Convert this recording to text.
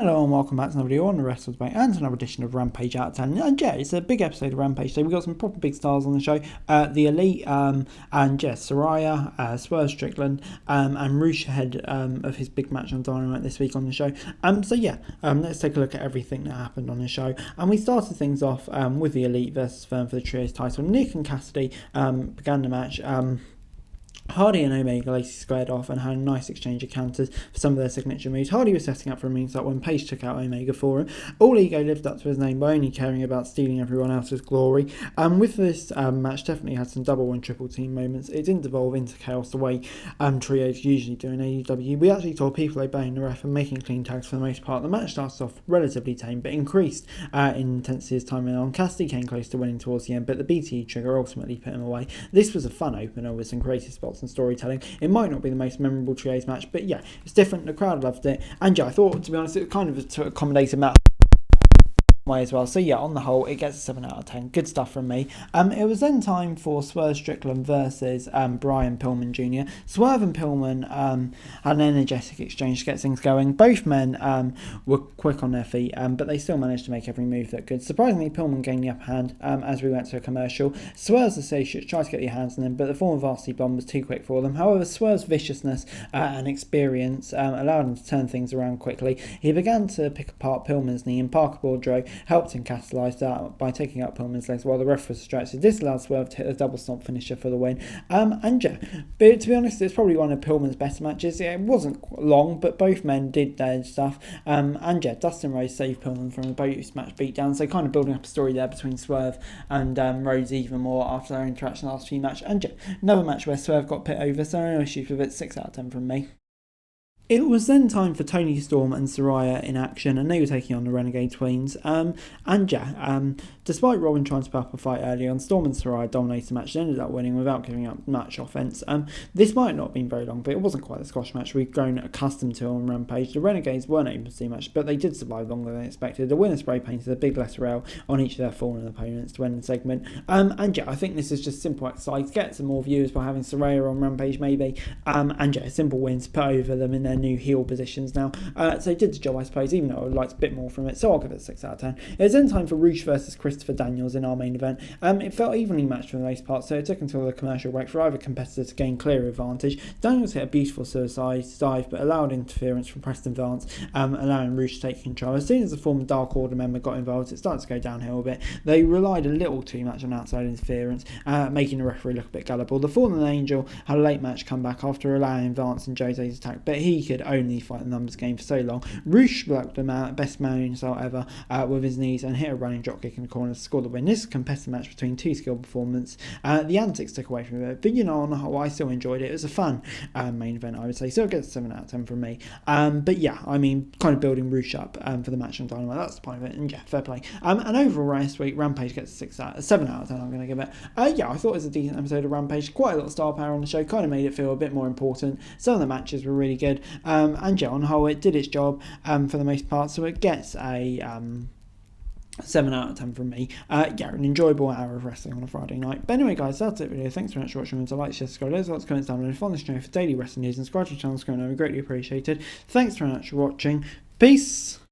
Hello and welcome back to another video on the Wrestle Debate and another edition of Rampage Out 10. And yeah, it's a big episode of Rampage today. We've got some proper big stars on the show. The Elite and yeah, Saraya, Swerve Strickland and Roosh ahead of his big match on Dynamite this week on the show. So yeah, let's take a look at everything that happened on the show. And we started things off with the Elite versus Firm for the Trios title. Nick and Cassidy began the match. Hardy and Omega Lacey squared off and had a nice exchange of counters for some of their signature moves. Hardy was setting up for a moonsault when Paige took out Omega for him. All Ego lived up to his name by only caring about stealing everyone else's glory. With this match, definitely had some double and triple team moments. It didn't devolve into chaos the way trios usually do in AEW. We actually saw people obeying the ref and making clean tags for the most part. The match started off relatively tame but increased in intensity as time went on. Cassidy came close to winning towards the end, but the BTE trigger ultimately put him away. This was a fun opener with some creative spots and storytelling. It might not be the most memorable trios match, but yeah, it's different. The crowd loved it, and yeah, I thought, to be honest, it was kind of to accommodate a match way as well. So yeah, on the whole, it gets a 7 out of 10. Good stuff from me. It was then time for Swerve Strickland versus Brian Pillman Jr. Swerve and Pillman had an energetic exchange to get things going. Both men were quick on their feet, but they still managed to make every move that good. Surprisingly, Pillman gained the upper hand as we went to a commercial. Swerve's associates tried to get their hands on him, but the former Varsity Bomb was too quick for them. However, Swerve's viciousness and experience allowed him to turn things around quickly. He began to pick apart Pillman's knee, and Parker Boudreaux helped him capitalise that by taking out Pillman's legs while the ref was distracted. This allowed Swerve to hit a double stomp finisher for the win. And yeah, but to be honest, it's probably one of Pillman's better matches. Yeah, it wasn't long, but both men did their stuff. And yeah, Dustin Rhodes saved Pillman from a post-match beatdown, so kind of building up a story there between Swerve and Rhodes even more after their interaction last few matches. And yeah, another match where Swerve got pit over, so no issues with it. 6 out of 10 from me. It was then time for Tony Storm and Saraya in action, and they were taking on the Renegade Twins. Despite Robin trying to put up a fight early on, Storm and Saraya dominated the match and ended up winning without giving up much offense. This might not have been very long, but it wasn't quite the squash match we've grown accustomed to on Rampage. The Renegades weren't able to see much, but they did survive longer than expected. The winner spray painted a big letter L on each of their fallen opponents to end the segment. And yeah, I think this is just simple exercise. Get some more viewers by having Saraya on Rampage maybe. And yeah, simple wins put over them in their new heel positions now. So it did the job, I suppose, even though I would like a bit more from it. So I'll give it a 6 out of 10. It was then time for Roosh versus Christopher Daniels in our main event. It felt evenly matched for the most part, so it took until the commercial break for either competitor to gain clear advantage. Daniels hit a beautiful suicide dive, but allowed interference from Preston Vance, allowing Roosh to take control. As soon as the former Dark Order member got involved, it started to go downhill a bit. They relied a little too much on outside interference, making the referee look a bit gullible. The Fallen Angel had a late match comeback after allowing Vance and Jose's attack, but he could only fight the numbers game for so long. Roosh blocked him out, best moonsault ever, with his knees and hit a running dropkick in the corner to score the win. This is a competitive match between two skilled performers. The antics took away from it, but you know, on the whole, I still enjoyed it. It was a fun main event, I would say, so it gets a 7 out of 10 from me. But yeah, I mean, kind of building Roosh up for the match on Dynamite. That's the point of it, and yeah, fair play. And overall, last week, Rampage gets a 7 out of 10. I'm going to give it. Yeah, I thought it was a decent episode of Rampage. Quite a lot of star power on the show. Kind of made it feel a bit more important. Some of the matches were really good. And yeah, on the whole, it did its job for the most part. So it gets a 7 out of 10 from me. Yeah, an enjoyable hour of wrestling on a Friday night. But anyway, guys, that's it for video. Thanks very much for watching. Remember to like, share, subscribe, loads of lots of comments down below. Follow this channel for daily wrestling news and subscribe to the channel. It's going to be greatly appreciated. Thanks very much for watching. Peace.